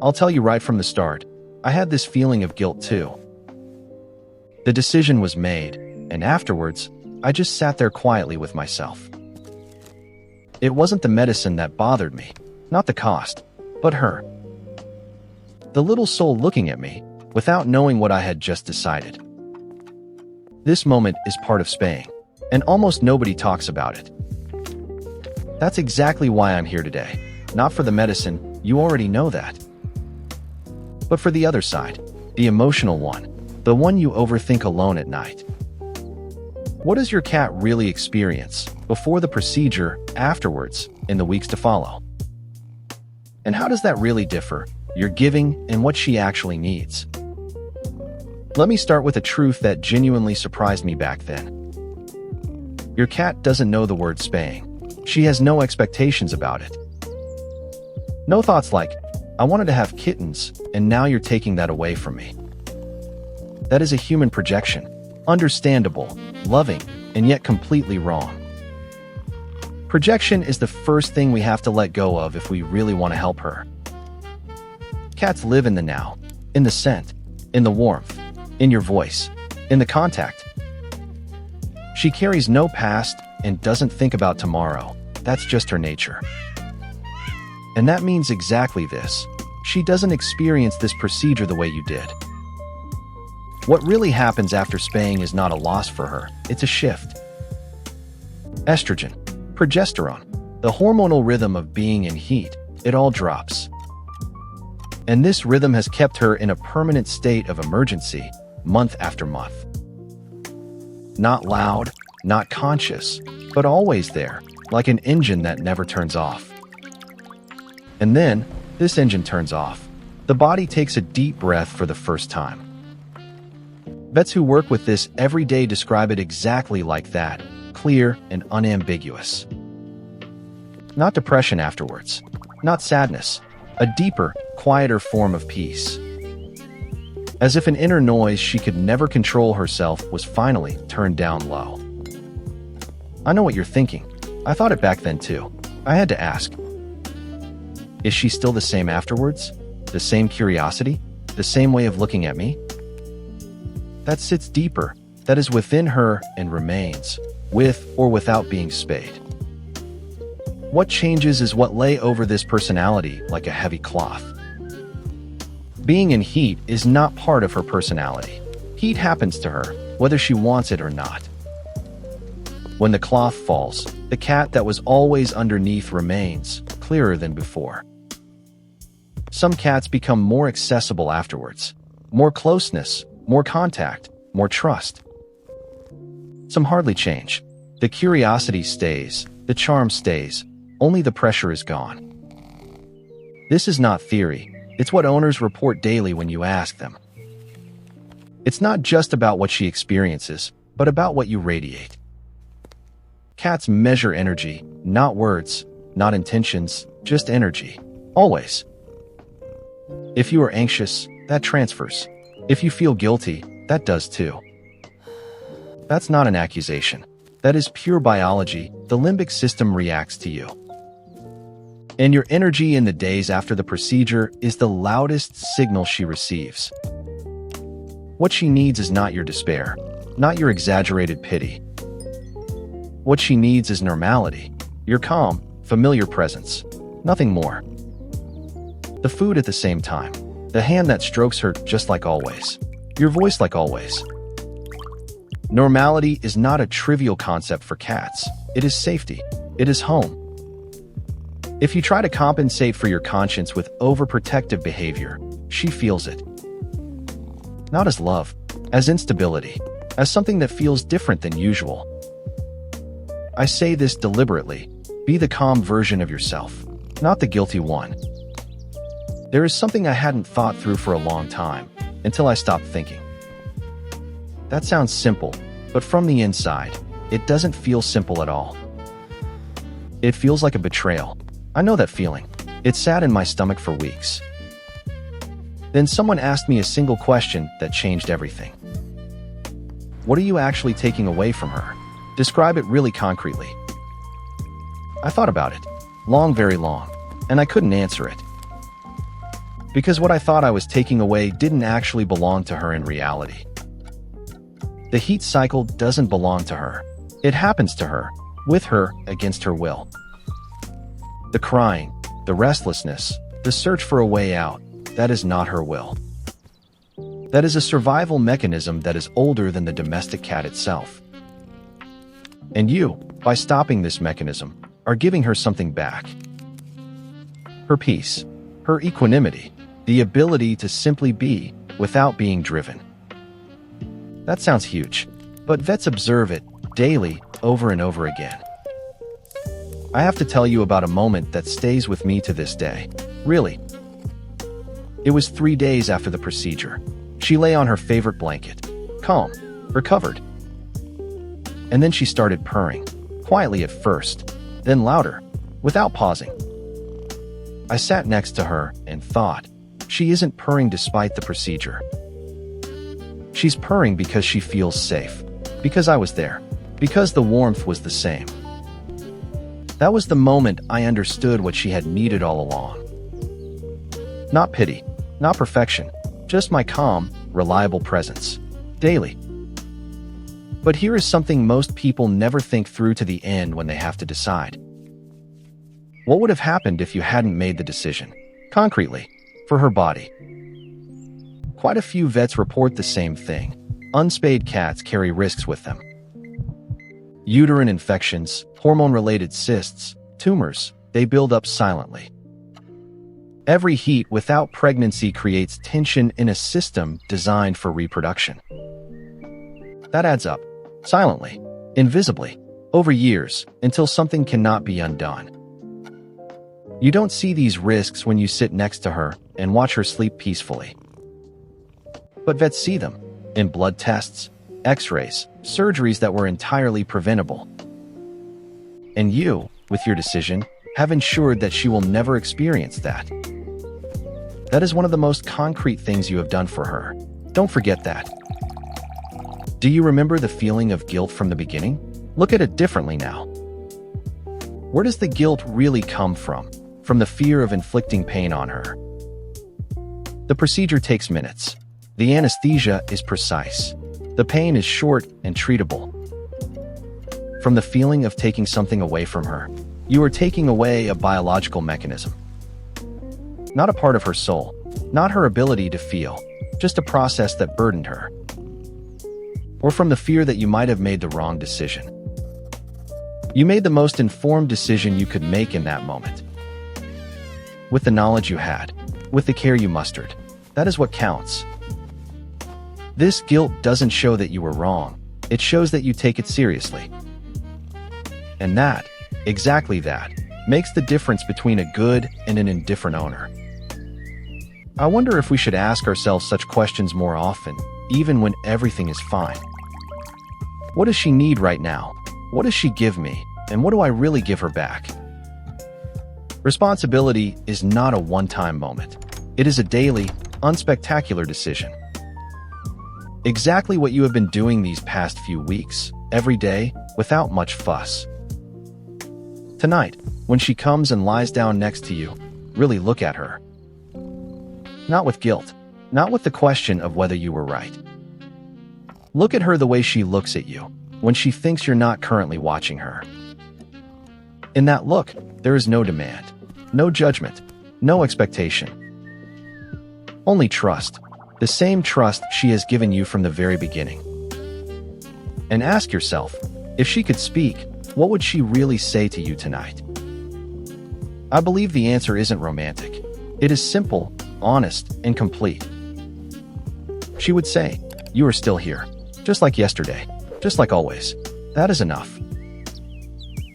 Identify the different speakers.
Speaker 1: I'll tell you right from the start, I had this feeling of guilt too. The decision was made, and afterwards, I just sat there quietly with myself. It wasn't the medicine that bothered me, not the cost, but her. The little soul looking at me, without knowing what I had just decided. This moment is part of Spaying, and almost nobody talks about it. That's exactly why I'm here today. Not for the medicine, you already know that. But for the other side, the emotional one, the one you overthink alone at night. What does your cat really experience before the procedure, afterwards, in the weeks to follow? And how does that really differ, your giving and what she actually needs? Let me start with a truth that genuinely surprised me back then. Your cat doesn't know the word spaying. She has no expectations about it. No thoughts like, I wanted to have kittens, and now you're taking that away from me. That is a human projection, understandable, loving, and yet completely wrong. Projection is the first thing we have to let go of if we really want to help her. Cats live in the now, in the scent, in the warmth, in your voice, in the contact. She carries no past and doesn't think about tomorrow. That's just her nature. And that means exactly this. She doesn't experience this procedure the way you did. What really happens after spaying is not a loss for her, it's a shift. Estrogen, progesterone, the hormonal rhythm of being in heat, it all drops. And this rhythm has kept her in a permanent state of emergency, month after month. Not loud, not conscious, but always there, like an engine that never turns off. And then, this engine turns off. The body takes a deep breath for the first time. Vets who work with this every day describe it exactly like that, clear and unambiguous. Not depression afterwards, not sadness, a deeper, quieter form of peace. As if an inner noise she could never control herself was finally turned down low. I know what you're thinking. I thought it back then too. I had to ask. Is she still the same afterwards? The same curiosity? The same way of looking at me? That sits deeper, that is within her and remains, with or without being spayed. What changes is what lay over this personality like a heavy cloth. Being in heat is not part of her personality. Heat happens to her, whether she wants it or not. When the cloth falls, the cat that was always underneath remains, clearer than before. Some cats become more accessible afterwards. More closeness, more contact, more trust. Some hardly change. The curiosity stays, the charm stays, only the pressure is gone. This is not theory, it's what owners report daily when you ask them. It's not just about what she experiences, but about what you radiate. Cats measure energy, not words, not intentions, just energy. Always. If you are anxious, that transfers. If you feel guilty, that does too. That's not an accusation. That is pure biology. The limbic system reacts to you. And your energy in the days after the procedure is the loudest signal she receives. What she needs is not your despair, not your exaggerated pity. What she needs is normality, your calm, familiar presence, nothing more. The food at the same time, the hand that strokes her just like always, your voice like always. Normality is not a trivial concept for cats. It is safety. It is home. If you try to compensate for your conscience with overprotective behavior, she feels it. Not as love, as instability, as something that feels different than usual. I say this deliberately. Be the calm version of yourself, not the guilty one. There is something I hadn't thought through for a long time, until I stopped thinking. That sounds simple, but from the inside, it doesn't feel simple at all. It feels like a betrayal. I know that feeling. It sat in my stomach for weeks. Then someone asked me a single question that changed everything. What are you actually taking away from her? Describe it really concretely. I thought about it, long, very long, and I couldn't answer it. because what I thought I was taking away didn't actually belong to her in reality. The heat cycle doesn't belong to her. It happens to her, with her, against her will. The crying, the restlessness, the search for a way out, that is not her will. That is a survival mechanism that is older than the domestic cat itself. And you, by stopping this mechanism, are giving her something back. Her peace, her equanimity, the ability to simply be without being driven. That sounds huge, but vets observe it daily, over and over again. I have to tell you about a moment that stays with me to this day. Really. It was 3 days after the procedure. She lay on her favorite blanket, calm, recovered. And then she started purring, quietly at first, then louder, without pausing. I sat next to her and thought, she isn't purring despite the procedure. She's purring because she feels safe, because I was there, because the warmth was the same. That was the moment I understood what she had needed all along. Not pity, not perfection, just my calm, reliable presence, daily. But here is something most people never think through to the end when they have to decide. What would have happened if you hadn't made the decision, concretely, for her body? Quite a few vets report the same thing. Unspayed cats carry risks with them. Uterine infections, hormone-related cysts, tumors, they build up silently. Every heat without pregnancy creates tension in a system designed for reproduction. That adds up, silently, invisibly, over years, until something cannot be undone. You don't see these risks when you sit next to her and watch her sleep peacefully. But vets see them, in blood tests, x-rays, surgeries that were entirely preventable. And you, with your decision, have ensured that she will never experience that. That is one of the most concrete things you have done for her. Don't forget that. Do you remember the feeling of guilt from the beginning? Look at it differently now. Where does the guilt really come from? From the fear of inflicting pain on her. The procedure takes minutes. The anesthesia is precise. The pain is short and treatable. From the feeling of taking something away from her, you are taking away a biological mechanism. Not a part of her soul, not her ability to feel, just a process that burdened her. Or from the fear that you might have made the wrong decision. You made the most informed decision you could make in that moment. With the knowledge you had, with the care you mustered, that is what counts. This guilt doesn't show that you were wrong, it shows that you take it seriously. And that, exactly that, makes the difference between a good and an indifferent owner. I wonder if we should ask ourselves such questions more often, even when everything is fine. What does she need right now? What does she give me? And what do I really give her back? Responsibility is not a one-time moment. It is a daily, unspectacular decision. Exactly what you have been doing these past few weeks, every day, without much fuss. Tonight, when she comes and lies down next to you, really look at her. Not with guilt, not with the question of whether you were right. Look at her the way she looks at you, when she thinks you're not currently watching her. In that look, there is no demand, no judgment, no expectation. Only trust, the same trust she has given you from the very beginning. And ask yourself, if she could speak, what would she really say to you tonight? I believe the answer isn't romantic. It is simple, honest, and complete. She would say, "You are still here, just like yesterday, just like always." That is enough.